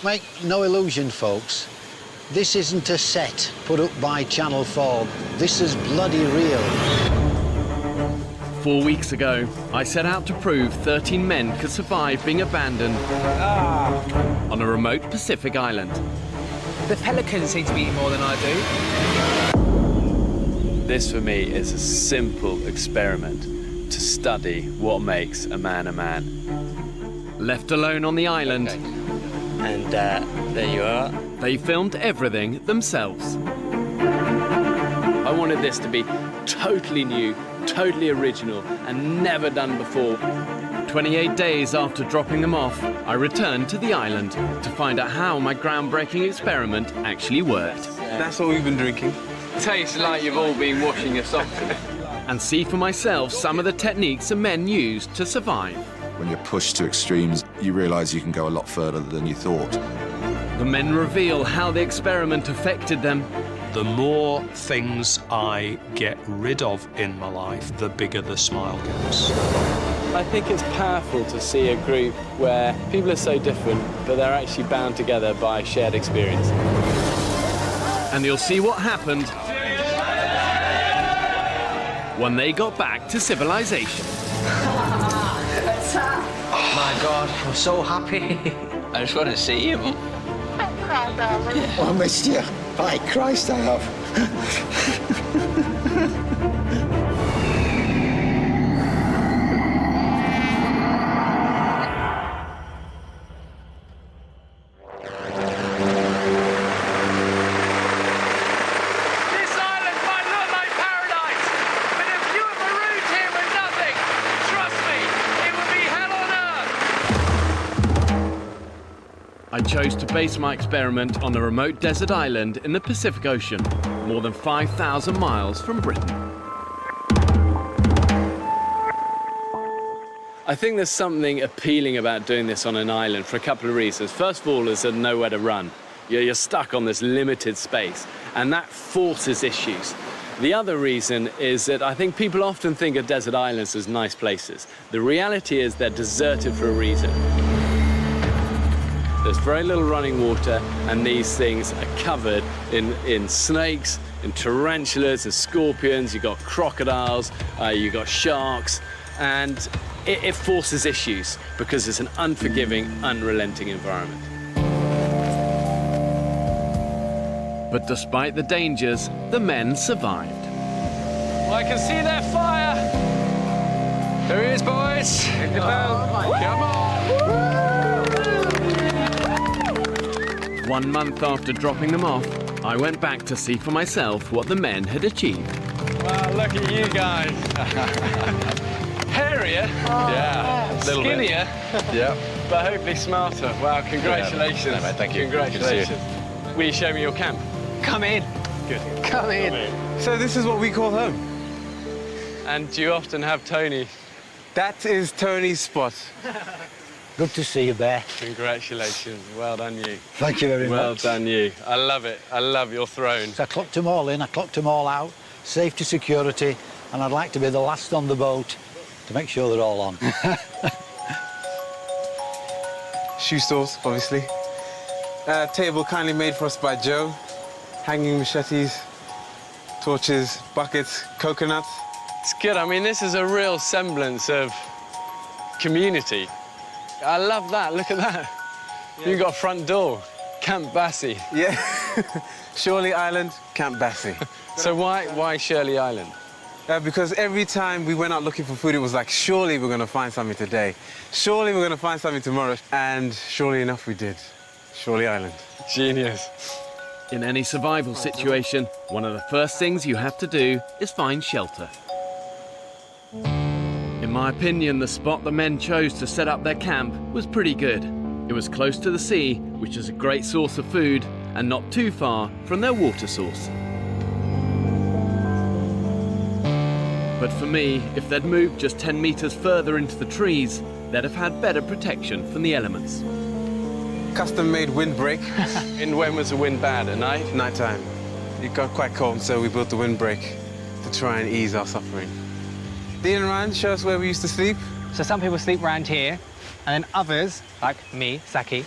Make no illusion, folks. This isn't a set put up by Channel 4. This is bloody real. 4 weeks ago, I set out to prove 13 men could survive being abandoned on a remote Pacific island. The pelicans seem to be eating more than I do. This, for me, is a simple experiment to study what makes a man a man. Left alone on the island, Okay. And there you are. they filmed everything themselves. I wanted this to be totally new, totally original, and never done before. 28 days after dropping them off, I returned to the island to find out how my groundbreaking experiment actually worked. That's what we've been drinking. Tastes like you've all been washing your socks. And see for myself some of the techniques the men used to survive. When you're pushed to extremes, you realise you can go a lot further than you thought. The men reveal how the experiment affected them. The more things I get rid of in my life, the bigger the smile gets. I think it's powerful to see a group where people are so different, but they're actually bound together by shared experience. And you'll see what happened when they got back to civilization. My God, I'm so happy. I just want to see you. Oh, I missed you. By Christ, I have. This island might look like paradise, but if you were marooned here with nothing, trust me, it would be hell on earth. I chose to base my experiment on a remote desert island in the Pacific Ocean, more than 5,000 miles from Britain. I think there's something appealing about doing this on an island for a couple of reasons. First of all, there's nowhere to run. You're stuck on this limited space, and that forces issues. The other reason is that I think people often think of desert islands as nice places. The reality is they're deserted for a reason. There's very little running water, and these things are covered in snakes, in tarantulas and scorpions. You've got crocodiles, you've got sharks, and it forces issues because it's an unforgiving, unrelenting environment. But despite the dangers, the men survived. Well, I can see their fire. There he is, boys. Hit the bell. Come on. 1 month after dropping them off, I went back to see for myself what the men had achieved. Wow, look at you guys. Hairier. Yeah. Skinnier. Yeah. But hopefully smarter. Wow, congratulations. Yeah, mate, thank you. Congratulations. Will you show me your camp? Come in. Good. Come in. So this is what we call home. And do you often have Tony? That is Tony's spot. Good to see you, Bear. Congratulations. Well done, you. Thank you very Well much. done, you. I love it. I love your throne. So I clocked them all in, I clocked them all out, safety, security, and I'd like to be the last on the boat to make sure they're all on. Shoe stores, obviously. Table kindly made for us by Joe. Hanging machetes, torches, buckets, coconuts. It's good. I mean, this is a real semblance of community. I love that. Look at that. Yeah. You've got a front door. Camp Bassie. Yeah. Shirley Island, Camp Bassie. So why Shirley Island? Because every time we went out looking for food, it was like, surely we're going to find something today. Surely we're going to find something tomorrow. And surely enough, we did. Shirley Island. Genius. In any survival situation, one of the first things you have to do is find shelter. In my opinion, the spot the men chose to set up their camp was pretty good. It was close to the sea, which is a great source of food, and not too far from their water source. But for me, if they'd moved just 10 meters further into the trees, they'd have had better protection from the elements. Custom-made windbreak. And when was the wind bad? At night? Nighttime. It got quite cold, so we built the windbreak to try and ease our suffering. Dean and Ryan, show us where we used to sleep. So some people sleep around here, and then others, like me, Saki,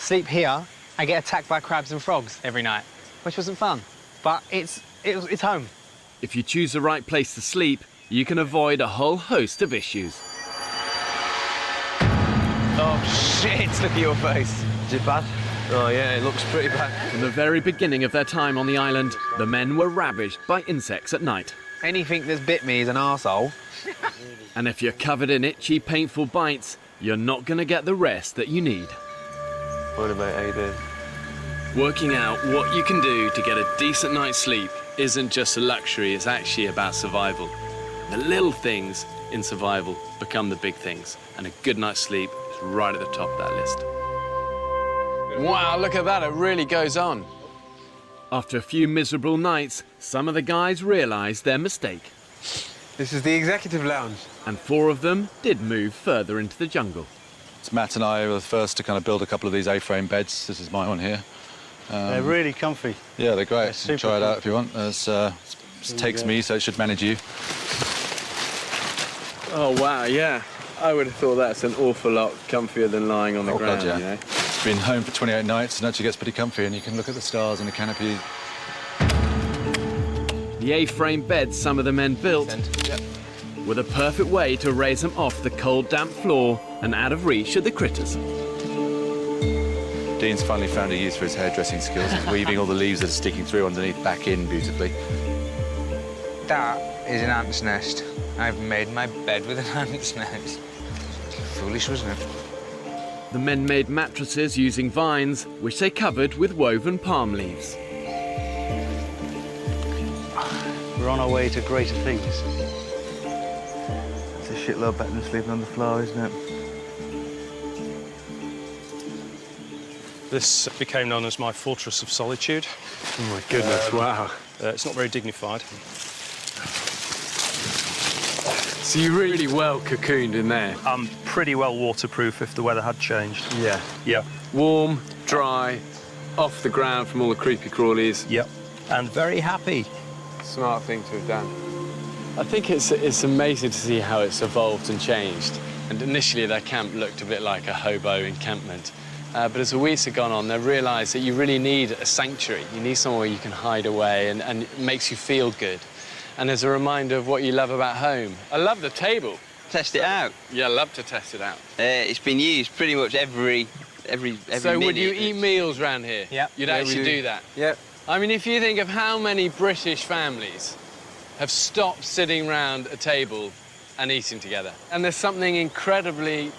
sleep here and get attacked by crabs and frogs every night, which wasn't fun. But it's home. If you choose the right place to sleep, you can avoid a whole host of issues. Oh shit, look at your face. Is it bad? Oh yeah, it looks pretty bad. From the very beginning of their time on the island, the men were ravaged by insects at night. Anything that's bit me is an arsehole. And if you're covered in itchy, painful bites, you're not going to get the rest that you need. What about how you doing? Working out what you can do to get a decent night's sleep isn't just a luxury, it's actually about survival. The little things in survival become the big things, and a good night's sleep is right at the top of that list. Wow, look at that, it really goes on. After a few miserable nights, some of the guys realised their mistake. This is the executive lounge. And 4 of them did move further into the jungle. It's Matt and I were the first to kind of build a couple of these A-frame beds. This is my one here. They're really comfy. Yeah, they're great. They're super Try it cool. out if you want. It takes me, so it should manage you. Oh wow, yeah. I would have thought that's an awful lot comfier than lying on the ground, God, yeah. you know? It's been home for 28 nights and actually gets pretty comfy, and you can look at the stars and the canopy. The A-frame beds some of the men built were the perfect way to raise them off the cold, damp floor and out of reach of the critters. Dean's finally found a use for his hairdressing skills. He's weaving all the leaves that are sticking through underneath back in beautifully. That is an ant's nest. I've made my bed with an ant's nest. Foolish, wasn't it? The men made mattresses using vines, which they covered with woven palm leaves. We're on our way to greater things. It's a shitload better than sleeping on the floor, isn't it? This became known as my fortress of solitude. Oh my goodness, wow. It's not very dignified. So you really well cocooned in there. I'm pretty well waterproof if the weather had changed. Yeah. Yeah. Warm, dry, off the ground from all the creepy crawlies. Yep. And very happy. Smart thing to have done. I think it's amazing to see how it's evolved and changed. And initially their camp looked a bit like a hobo encampment. But as the weeks have gone on, they've realised that you really need a sanctuary. You need somewhere you can hide away and it makes you feel good. And as a reminder of what you love about home. I love the table. Test it out. Yeah, I love to test it out. It's been used pretty much every So minute. would you eat meals around here? Yep. You'd Yeah, actually we do that? Yep. I mean, if you think of how many British families have stopped sitting around a table and eating together. And there's something incredibly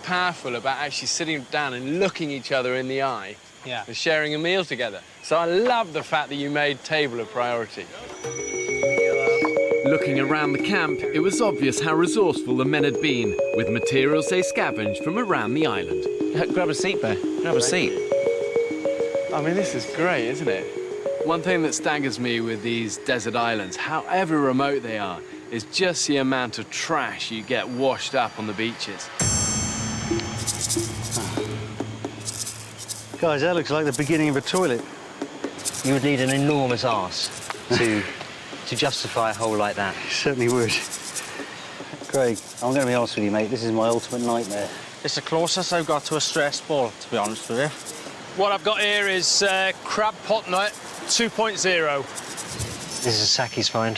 powerful about actually sitting down and looking each other in the eye and sharing a meal together. So I love the fact that you made table a priority. Looking around the camp, it was obvious how resourceful the men had been with materials they scavenged from around the island. Grab a seat, Bear. Grab a seat. I mean, this is great, isn't it? One thing that staggers me with these desert islands, however remote they are, is just the amount of trash you get washed up on the beaches. Guys, that looks like the beginning of a toilet. You would need an enormous arse to justify a hole like that. You certainly would. Craig, I'm going to be honest with you, mate. This is my ultimate nightmare. It's the closest I've got to a stress ball, to be honest with you. What I've got here is crab pot nut 2.0. This is a Saki's find.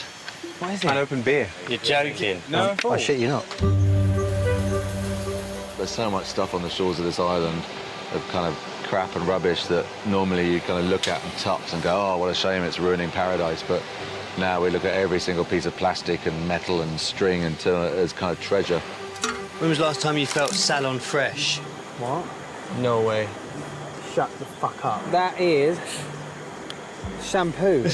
What is it? An open beer. You're joking. No, I shit you not. There's so much stuff on the shores of this island of kind of crap and rubbish that normally you kind of look at and tops and go, oh, what a shame, it's ruining paradise. But now we look at every single piece of plastic and metal and string and turn it as kind of treasure. When was the last time you felt salon fresh? What? No way. Shut the fuck up. That is shampoo.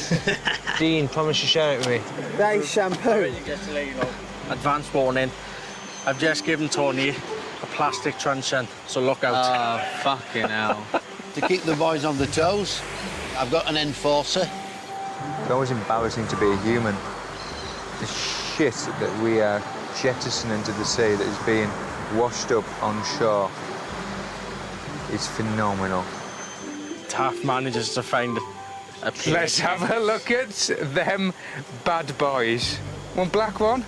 Dean, promise you share it with me. That is shampoo. Advance warning. I've just given Tony a plastic truncheon, so look out. Oh, fucking hell. To keep the boys on the toes, I've got an enforcer. It's always embarrassing to be a human. The shit that we are jettisoning into the sea that is being washed up on shore is phenomenal. Tough manages to find a place. Let's have a look at them bad boys. One black one,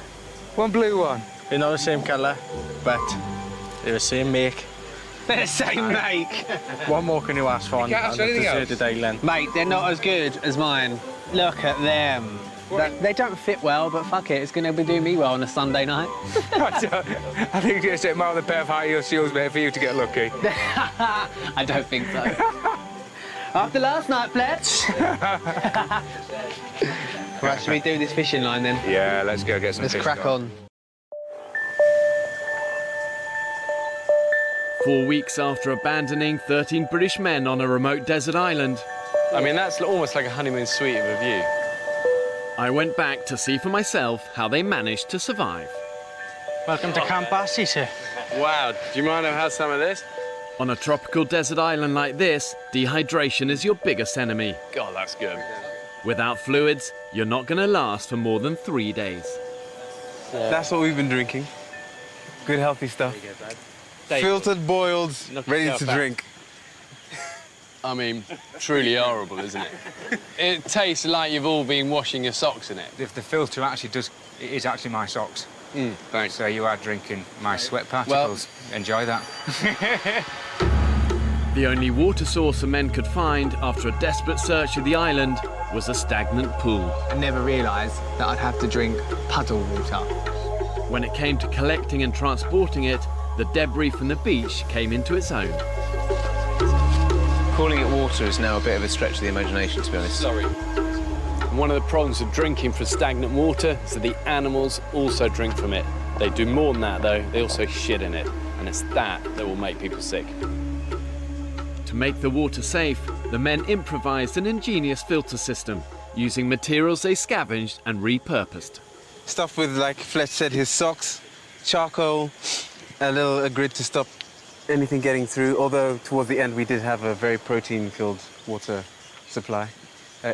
one blue one. They're not the same colour, but they're the same make. They're the same make. What more can you ask for on can't ask for anything else. deserted island? Mate, they're not as good as mine. Look at them. They don't fit well, but fuck it, it's going to be doing me well on a Sunday night. I think it's a amount of the pair of high heel shoes, mate, for you to get lucky. I don't think so. After last night, Fletch. Right, should we do this fishing line then? Yeah, let's go get some Let's fish crack going. on. 4 weeks after abandoning 13 British men on a remote desert island, I mean, that's almost like a honeymoon suite of a view. I went back to see for myself how they managed to survive. Welcome to Camp Bassi, sir. Wow, do you mind if I have some of this? On a tropical desert island like this, dehydration is your biggest enemy. God, that's good. Without fluids, you're not going to last for more than 3 days. That's what we've been drinking. Good, healthy stuff. Filtered, boiled, ready to drink. I mean, truly horrible, isn't it? It tastes like you've all been washing your socks in it. If the filter actually does, it is actually my socks. Thanks. So you are drinking my sweat particles. Enjoy that. The only water source the men could find after a desperate search of the island was a stagnant pool. I never realised that I'd have to drink puddle water. When it came to collecting and transporting it, the debris from the beach came into its own. Calling it water is now a bit of a stretch of the imagination, to be honest. Sorry. One of the problems of drinking from stagnant water is that the animals also drink from it. They do more than that, though. They also shit in it, and it's that will make people sick. To make the water safe, the men improvised an ingenious filter system using materials they scavenged and repurposed. Stuff with, like Fletch said, his socks, charcoal, a grid to stop anything getting through, although towards the end we did have a very protein-filled water supply.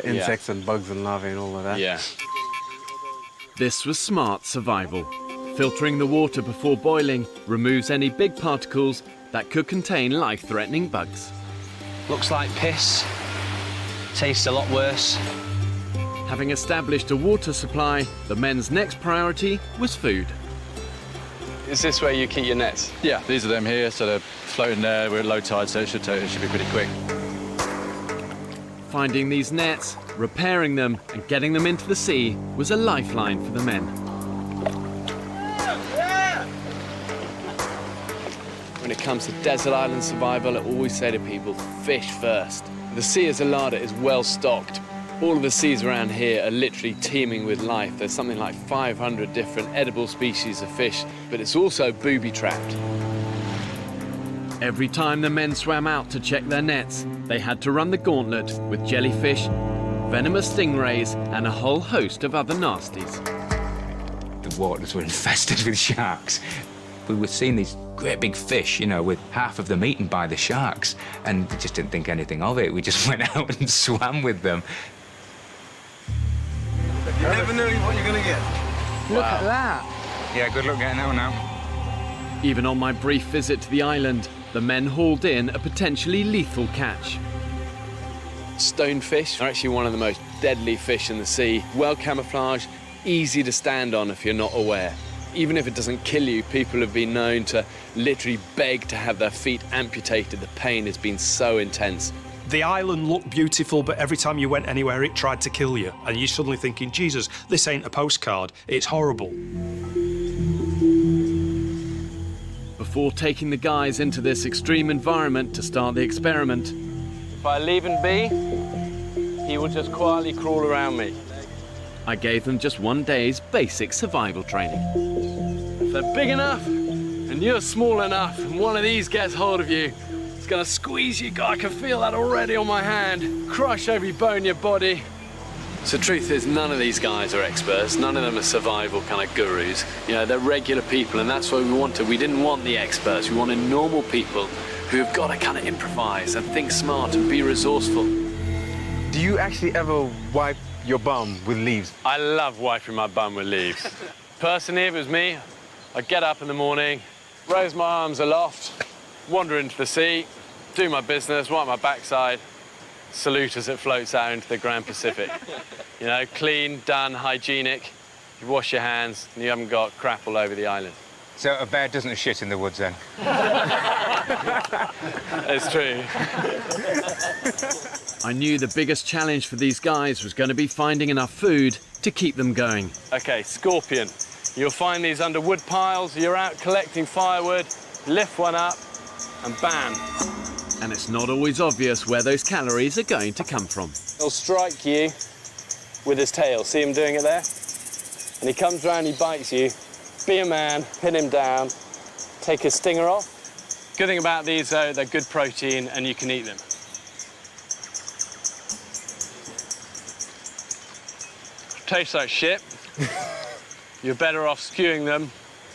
Insects and bugs and larvae and all of that. Yeah. This was smart survival. Filtering the water before boiling removes any big particles that could contain life-threatening bugs. Looks like piss. Tastes a lot worse. Having established a water supply, the men's next priority was food. Is this where you keep your nets? Yeah, these are them here, so they're floating there. We're at low tide, so it should be pretty quick. Finding these nets, repairing them and getting them into the sea was a lifeline for the men. When it comes to desert island survival, I always say to people, fish first. The sea as a larder is well stocked. All of the seas around here are literally teeming with life. There's something like 500 different edible species of fish, but it's also booby-trapped. Every time the men swam out to check their nets, they had to run the gauntlet with jellyfish, venomous stingrays, and a whole host of other nasties. The waters were infested with sharks. We were seeing these great big fish, you know, with half of them eaten by the sharks, and we just didn't think anything of it. We just went out and swam with them. You never know what you're going to get. Look at that. Yeah, good luck getting that one out. Even on my brief visit to the island, the men hauled in a potentially lethal catch. Stonefish are actually one of the most deadly fish in the sea. Well camouflaged, easy to stand on if you're not aware. Even if it doesn't kill you, people have been known to literally beg to have their feet amputated. The pain has been so intense. The island looked beautiful, but every time you went anywhere, it tried to kill you. And you're suddenly thinking, Jesus, this ain't a postcard. It's horrible. Before taking the guys into this extreme environment to start the experiment, If I leave him be, he will just quietly crawl around me. I gave them just 1 day's basic survival training. If they're big enough and you're small enough and one of these gets hold of you, it's gonna squeeze you. God, I can feel that already on my hand. Crush every bone in your body. So the truth is, none of these guys are experts. None of them are survival kind of gurus. You know, they're regular people, and that's what we wanted. We didn't want the experts. We wanted normal people who've got to kind of improvise and think smart and be resourceful. Do you actually ever wipe your bum with leaves? I love wiping my bum with leaves. Personally, if it was me, I'd get up in the morning, raise my arms aloft, wander into the sea, do my business, wipe my backside, salute as it floats out into the Grand Pacific. You know, clean, done, hygienic. You wash your hands and you haven't got crap all over the island. So a bear doesn't shit in the woods then? It's true. I knew the biggest challenge for these guys was going to be finding enough food to keep them going. Okay, scorpion. You'll find these under wood piles. You're out collecting firewood, lift one up, and bam. And it's not always obvious where those calories are going to come from. He'll strike you with his tail. See him doing it there? And he comes round, he bites you. Be a man, pin him down, take his stinger off. Good thing about these, though, they're good protein and you can eat them. Tastes like shit. You're better off skewing them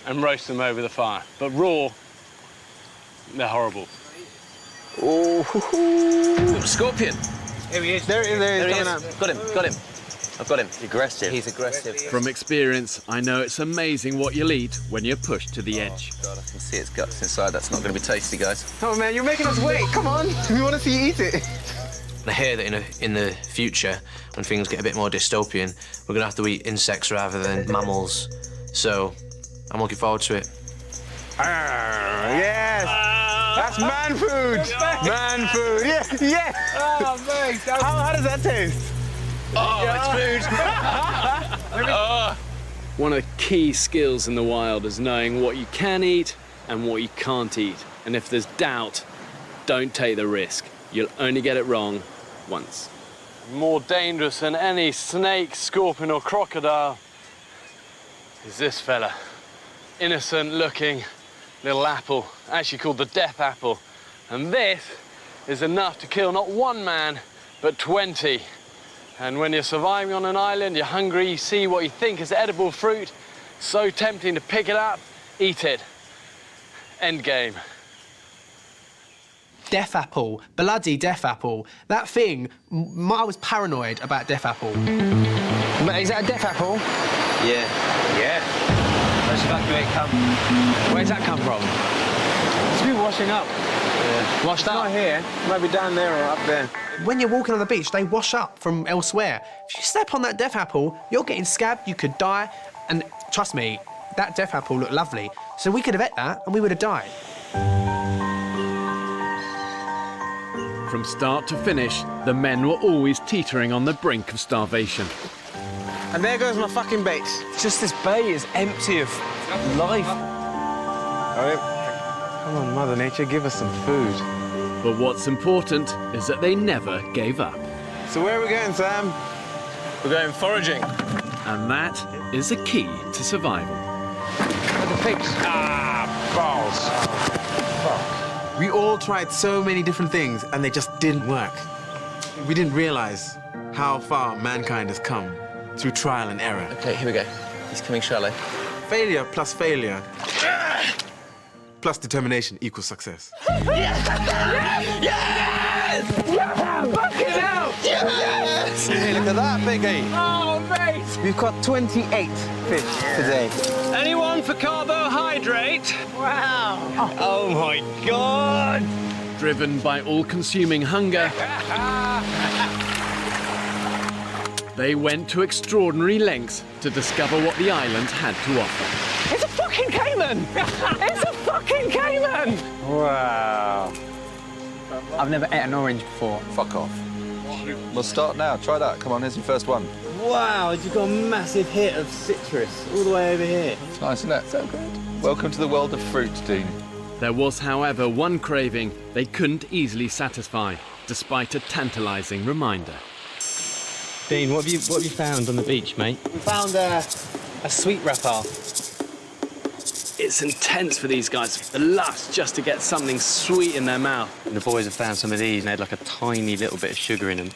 and roast them over the fire. But raw, they're horrible. Oh, scorpion. Here he is. There he is. Coming out. Got him. I've got him. Aggressive. He's aggressive. From experience, I know it's amazing what you'll eat when you're pushed to the edge. God, I can see its guts inside. That's not going to be tasty, guys. Oh man, you're making us wait. Come on. We want to see you eat it. I hear that in the future, when things get a bit more dystopian, we're going to have to eat insects rather than mammals. So I'm looking forward to it. Yes. That's man food. Man food. Yeah. Yeah. Oh, mate. How does that taste? Oh, it's food. One of the key skills in the wild is knowing what you can eat and what you can't eat. And if there's doubt, don't take the risk. You'll only get it wrong once. More dangerous than any snake, scorpion or crocodile is this fella. Innocent looking little apple, actually called the death apple. And this is enough to kill not one man, but 20. And when you're surviving on an island, you're hungry, you see what you think is edible fruit, so tempting to pick it up, eat it. End game. Death apple, bloody death apple. That thing, I was paranoid about death apple. But is that a death apple? Yeah. Let's evacuate camp. Where's that come from? It's been washing up. Yeah. Washed up? Not here. Might be down there or up there. When you're walking on the beach, they wash up from elsewhere. If you step on that death apple, you're getting scabbed, you could die. And trust me, that death apple looked lovely. So we could have ate that and we would have died. From start to finish, the men were always teetering on the brink of starvation. And there goes my fucking bait. Just this bay is empty of life. Come on, Mother Nature, give us some food. But what's important is that they never gave up. So where are we going, Sam? We're going foraging. And that is the key to survival. The pigs. Balls. Fuck. We all tried so many different things and they just didn't work. We didn't realize how far mankind has come through trial and error. Okay, here we go. He's coming shallow. Failure plus failure plus determination equals success. Yes! Fucking hell! Yes! Hey, look at that, Biggie. Oh, mate! We've caught 28 fish today. Anyone for carbohydrate? Wow! Oh my God! Driven by all-consuming hunger, they went to extraordinary lengths to discover what the island had to offer. It's a fucking caiman! It's a fucking caiman! Wow. I've never ate an orange before. Fuck off. We'll start now. Try that. Come on, here's your first one. Wow, you've got a massive hit of citrus all the way over here. It's nice, isn't it? So good. Welcome to the world of fruit, Dean. There was, however, one craving they couldn't easily satisfy, despite a tantalising reminder. Dean, what have you found on the beach, mate? We found a sweet wrapper. It's intense for these guys. The lust just to get something sweet in their mouth. And the boys have found some of these and they had like a tiny little bit of sugar in them.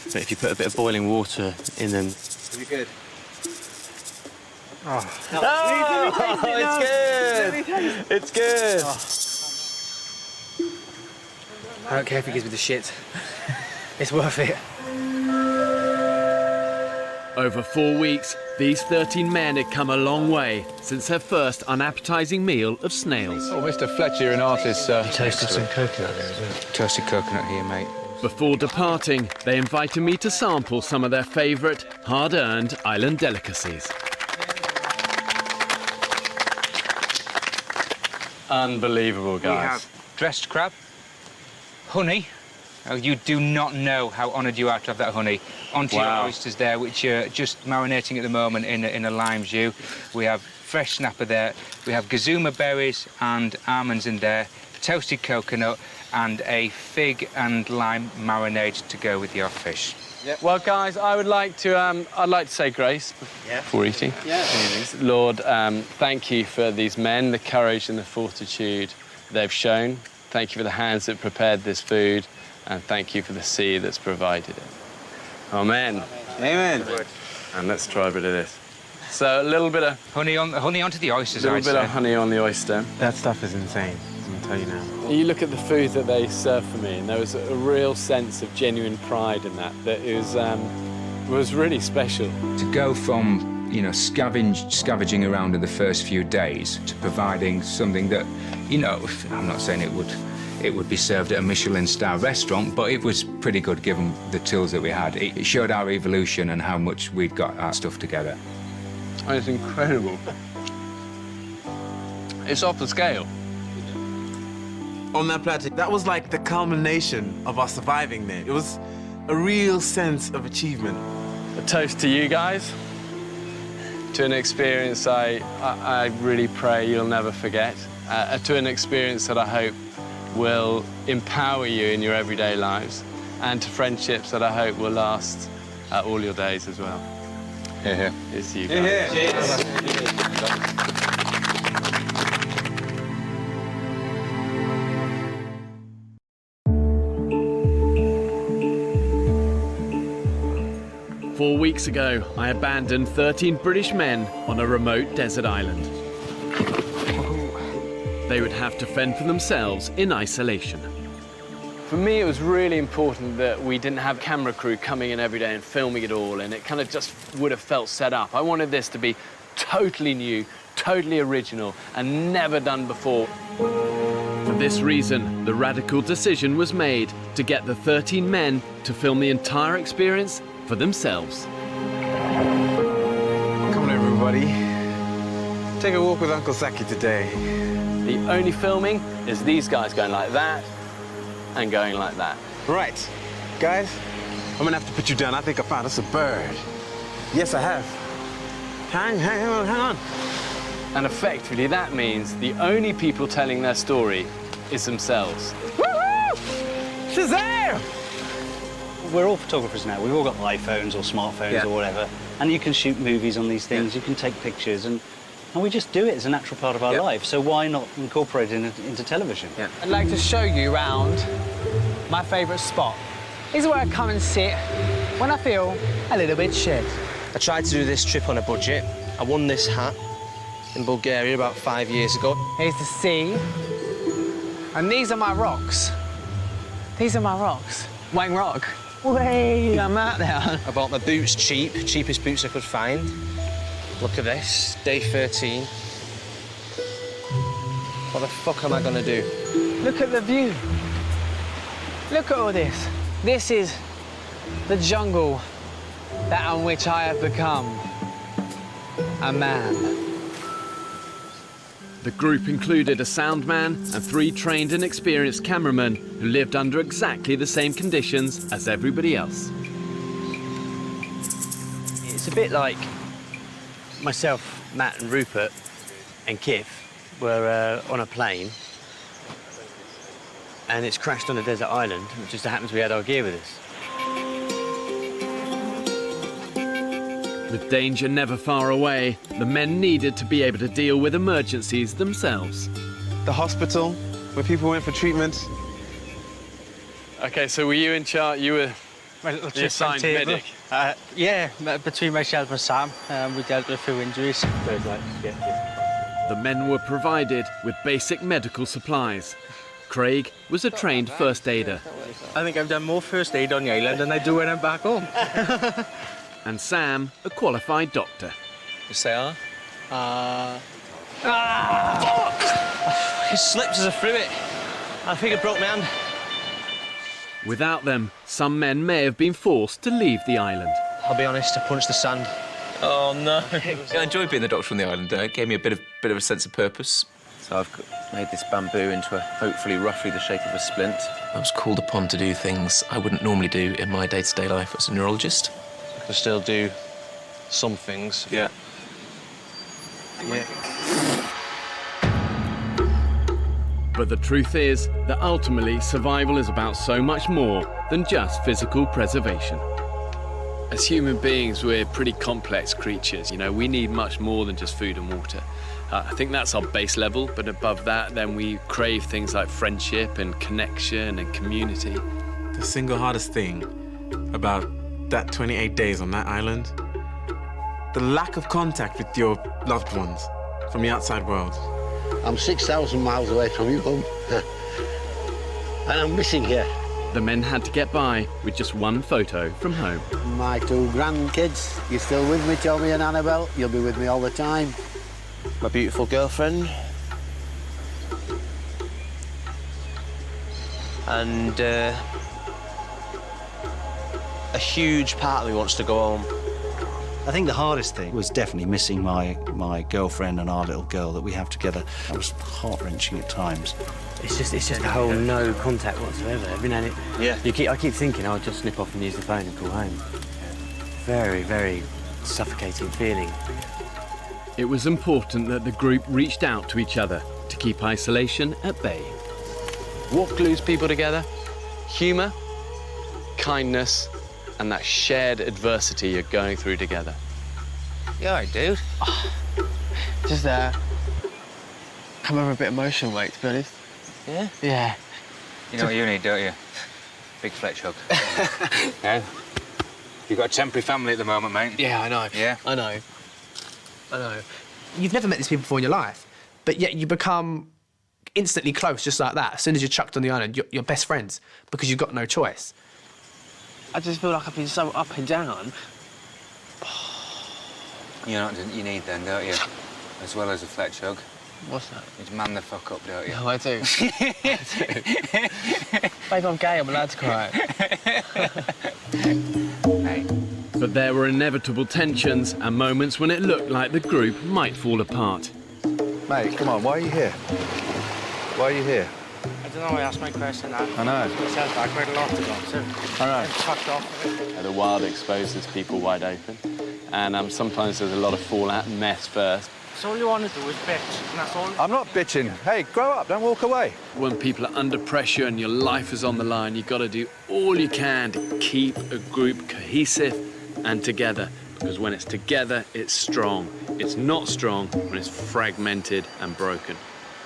But if you put a bit of boiling water in them... It'll be good. Oh, it's good! It's good! I don't care if he gives me the shit. It's worth it. Over 4 weeks, these 13 men had come a long way since their first unappetising meal of snails. Oh, Mr. Fletcher, you're an artist, sir. Toasted some coconut there as well. Toasted coconut here, mate. Before departing, they invited me to sample some of their favourite, hard-earned island delicacies. Unbelievable, guys. We have dressed crab, honey. Oh, you do not know how honoured you are to have that honey onto your oysters there, which are just marinating at the moment in a lime jus. We have fresh snapper there. We have gazuma berries and almonds in there, toasted coconut, and a fig and lime marinade to go with your fish. Yeah. Well, guys, I'd like to say grace before eating. Yeah. Lord, thank you for these men, the courage and the fortitude they've shown. Thank you for the hands that prepared this food, and thank you for the sea that's provided it. Amen. Amen. And let's try a bit of this. So a little bit of honey onto the oysters. A little bit of honey on the oyster. That stuff is insane. I'm gonna tell you now. You look at the food that they served for me, and there was a real sense of genuine pride in that. That was really special. To go from scavenging around in the first few days to providing something that, I'm not saying it would be served at a Michelin star restaurant, but it was pretty good given the tools that we had. It showed our evolution and how much we'd got our stuff together. Oh, it's incredible. It's off the scale. On that plateau, that was like the culmination of our surviving there. It was a real sense of achievement. A toast to you guys, to an experience I really pray you'll never forget, to an experience that I hope will empower you in your everyday lives, and to friendships that I hope will last all your days as well. Here. It's you guys. Cheers. 4 weeks ago, I abandoned 13 British men on a remote desert island. They would have to fend for themselves in isolation. For me, it was really important that we didn't have camera crew coming in every day and filming it all, and it kind of just would have felt set up. I wanted this to be totally new, totally original, and never done before. For this reason, the radical decision was made to get the 13 men to film the entire experience for themselves. Come on, everybody. Take a walk with Uncle Saki today. The only filming is these guys going like that and going like that. Right. Guys, I'm gonna have to put you down. I think I found us a bird. Yes, I have. Hang on. And effectively, that means the only people telling their story is themselves. Woo-hoo! Shazam! We're all photographers now. We've all got iPhones or smartphones or whatever. And you can shoot movies on these things, you can take pictures, and we just do it as a natural part of our life. So why not incorporate it into television? I'd like to show you around my favourite spot. This is where I come and sit when I feel a little bit shit. I tried to do this trip on a budget. I won this hat in Bulgaria about 5 years ago. Here's the sea. And these are my rocks. These are my rocks. Wang Rock. Way, I'm out there. I bought my boots cheap, cheapest boots I could find. Look at this, day 13. What the fuck am I gonna do? Look at the view. Look at all this. This is the jungle that on which I have become a man. The group included a sound man and 3 trained and experienced cameramen who lived under exactly the same conditions as everybody else. It's a bit like myself, Matt and Rupert and Kif were on a plane and it's crashed on a desert island. It just happens we had our gear with us. With danger never far away, the men needed to be able to deal with emergencies themselves. The hospital, where people went for treatment. Okay, so were you in charge? You were the assigned medic? Yeah, between myself and Sam, we dealt with a few injuries. The men were provided with basic medical supplies. Craig was a trained first aider. I think I've done more first aid on the island than I do when I'm back home. And Sam, a qualified doctor. Yes, they are. It slipped as I threw it. I think it broke my hand. Without them, some men may have been forced to leave the island. I'll be honest, I punched the sand. Oh no! I enjoyed being the doctor on the island. It gave me a bit of a sense of purpose. So I've made this bamboo into hopefully roughly the shape of a splint. I was called upon to do things I wouldn't normally do in my day-to-day life as a neurologist. I can still do some things. Yeah. But the truth is that ultimately survival is about so much more than just physical preservation. As human beings, we're pretty complex creatures. You know, we need much more than just food and water. I think that's our base level, but above that, then we crave things like friendship and connection and community. The single hardest thing about that 28 days on that island, the lack of contact with your loved ones from the outside world. I'm 6,000 miles away from you, home. And I'm missing you. The men had to get by with just one photo from home. My 2 grandkids, you still with me, Tommy and Annabelle? You'll be with me all the time. My beautiful girlfriend. And a huge part of me wants to go home. I think the hardest thing was definitely missing my girlfriend and our little girl that we have together. That was heart-wrenching at times. It's just the whole no contact whatsoever. Every now and then, I keep thinking I'll just snip off and use the phone and call home. Very, very suffocating feeling. It was important that the group reached out to each other to keep isolation at bay. What glues people together? Humour, kindness, and that shared adversity you're going through together. You all right, dude? Just come over a bit emotional, mate, to be honest. Yeah? Yeah. You know what you need, don't you? Big Fletch hug. No? You've got a temporary family at the moment, mate. Yeah, I know. Yeah? I know. You've never met these people before in your life, but yet you become instantly close just like that. As soon as you're chucked on the island, you're best friends because you've got no choice. I just feel like I've been so up and down. You know what you need then, don't you? As well as a Fletch hug. What's that? You man the fuck up, don't you? No, I do. Babe, I'm gay, I'm allowed to cry. But there were inevitable tensions and moments when it looked like the group might fall apart. Mate, come on, why are you here? Why are you here? I don't know, I asked my question now. I know. It says that quite a lot to go, too. I know. Fucked off. The wild exposes people wide open, and sometimes there's a lot of fallout and mess first. So all you want to do is bitch, and that's all. I'm not bitching. Hey, grow up, don't walk away. When people are under pressure and your life is on the line, you've got to do all you can to keep a group cohesive and together. Because when it's together, it's strong. It's not strong when it's fragmented and broken.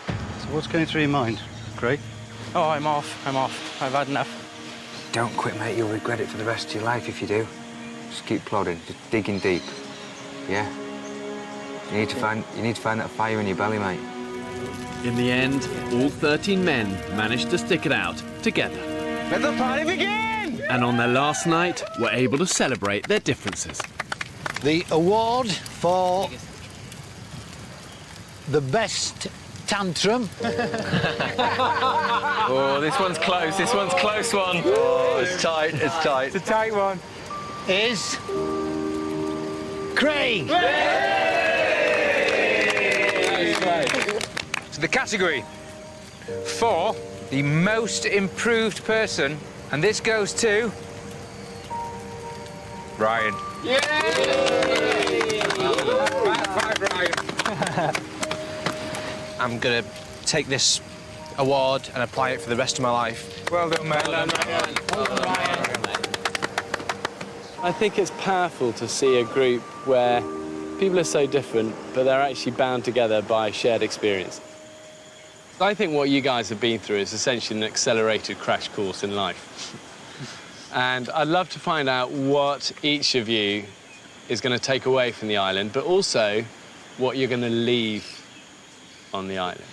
So what's going through your mind, Craig? Oh, I'm off. I've had enough. Don't quit, mate. You'll regret it for the rest of your life if you do. Just keep plodding, just digging deep. Yeah? You need to find that fire in your belly, mate. In the end, all 13 men managed to stick it out together. Let the party begin! And on their last night, were able to celebrate their differences. The award for the best tantrum. Oh, this one's close. This one's close one. Oh, it's tight, it's tight. It's a tight one. Is Craig. So the category for the most improved person, and this goes to Ryan. Yay! Five, Ryan. I'm gonna take this award and apply it for the rest of my life. Well done, mate. I think it's powerful to see a group where people are so different, but they're actually bound together by shared experience. I think what you guys have been through is essentially an accelerated crash course in life. And I'd love to find out what each of you is going to take away from the island, but also what you're going to leave on the island.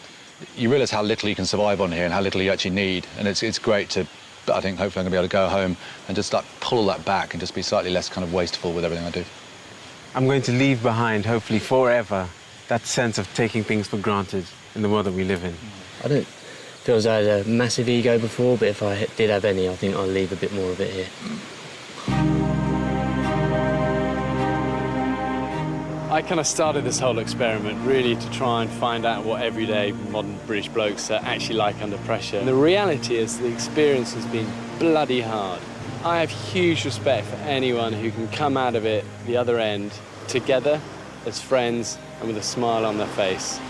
You realise how little you can survive on here and how little you actually need, and it's great to, I think, hopefully I'm going to be able to go home and just like pull that back and just be slightly less kind of wasteful with everything I do. I'm going to leave behind, hopefully forever, that sense of taking things for granted in the world that we live in. I don't feel as though I had a massive ego before, but if I did have any, I think I'll leave a bit more of it here. I kind of started this whole experiment really to try and find out what everyday modern British blokes are actually like under pressure. And the reality is the experience has been bloody hard. I have huge respect for anyone who can come out of it the other end together as friends and with a smile on their face.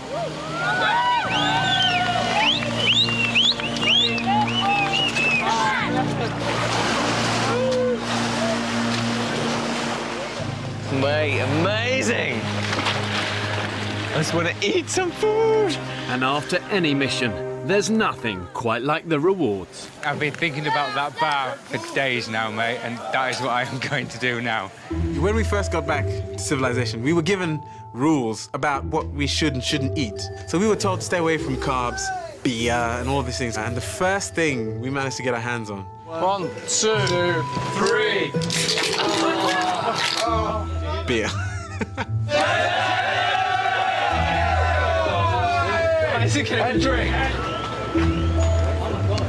Mate, amazing! I just want to eat some food! And after any mission, there's nothing quite like the rewards. I've been thinking about that bar for days now, mate, and that is what I am going to do now. When we first got back to civilization, we were given rules about what we should and shouldn't eat. So we were told to stay away from carbs, beer, and all these things. And the first thing we managed to get our hands on. 1, 2, 3. Beer. And drink.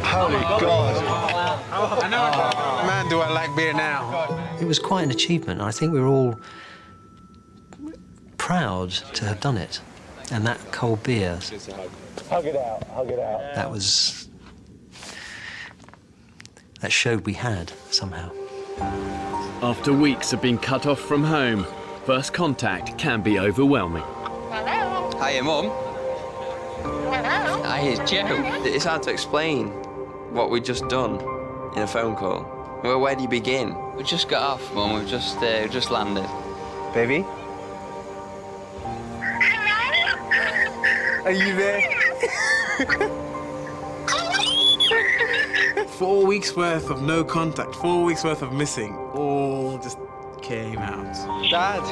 Holy God. Man, do I like beer now. It was quite an achievement. I think we were all proud to have done it. And that cold beer, Hug it out, hug it out. that showed we had somehow. After weeks of being cut off from home, first contact can be overwhelming. Hiya, Mum. Hi, it's Joe. It's hard to explain what we've just done in a phone call. Well, where do you begin? We just got off, Mum. We've just landed. Baby? Are you there? 4 weeks worth of no contact, 4 weeks worth of missing, all just came out. Dad.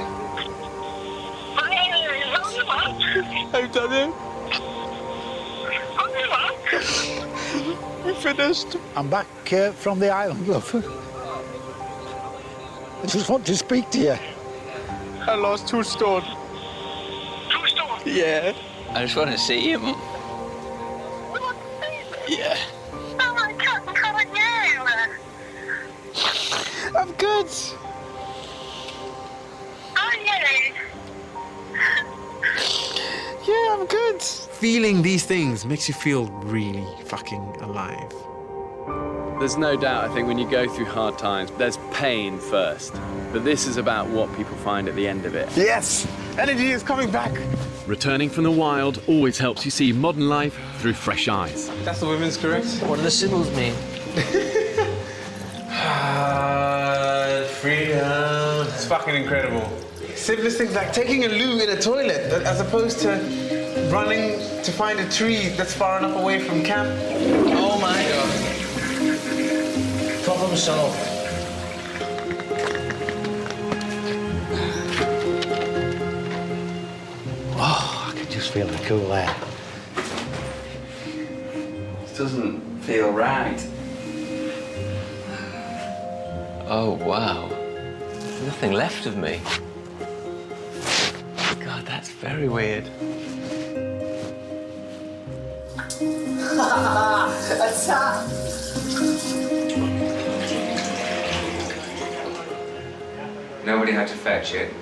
I've done it. We finished. I'm back from the island, love. I just want to speak to you. I lost 2 stone. 2 stone? Yeah. I just want to see you, Mum. Yeah. I'm good. Yeah, I'm good. Feeling these things makes you feel really fucking alive. There's no doubt, I think, when you go through hard times, there's pain first. But this is about what people find at the end of it. Yes! Energy is coming back! Returning from the wild always helps you see modern life through fresh eyes. That's the women's correct? What do the symbols mean? Freedom. It's fucking incredible. Simplest things like taking a loo in a toilet as opposed to running to find a tree that's far enough away from camp. Oh my God. Problem solved. Oh, I can just feel the cool air. It doesn't feel right. Oh, wow. There's nothing left of me. God, that's very weird. Attack! Nobody had to fetch it.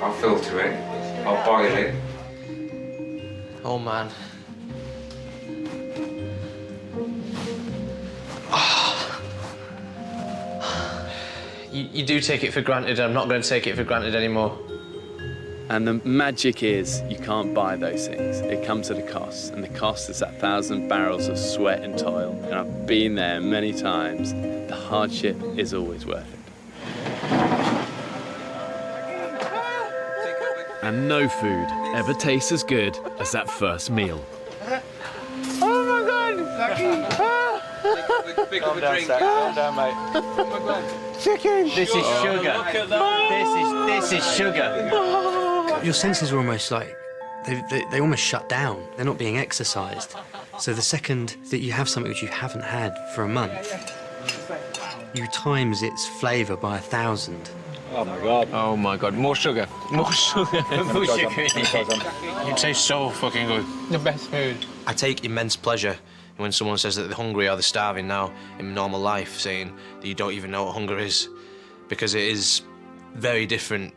I'll filter it. I'll boil it. Oh, man. You do take it for granted. I'm not going to take it for granted anymore. And the magic is you can't buy those things. It comes at a cost, and the cost is that 1,000 barrels of sweat and toil. And I've been there many times. The hardship is always worth it. And no food ever tastes as good as that first meal. Oh my God! Calm down, Calm down, mate. Chicken! This is sugar. Look at that. This is sugar. Your senses are almost like, they almost shut down. They're not being exercised. So the second that you have something which you haven't had for a month, you times its flavour by 1,000. Oh my God. Oh my God. More sugar. More sugar. More sugar. It tastes so fucking good. The best food. I take immense pleasure when someone says that they're hungry or they're starving now in normal life, saying that you don't even know what hunger is, because it is very different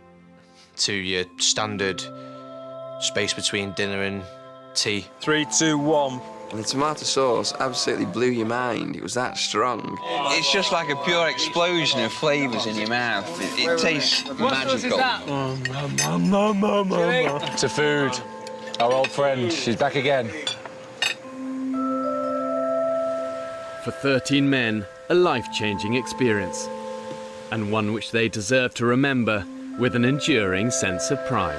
to your standard space between dinner and tea. 3, 2, 1. And the tomato sauce absolutely blew your mind. It was that strong. It's just like a pure explosion of flavours in your mouth. It tastes magical. To food. Our old friend, she's back again. For 13 men, a life-changing experience, and one which they deserve to remember with an enduring sense of pride.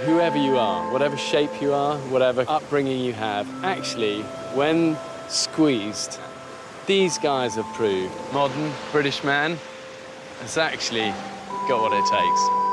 Whoever you are, whatever shape you are, whatever upbringing you have, actually, when squeezed, these guys have proved modern British man has actually got what it takes.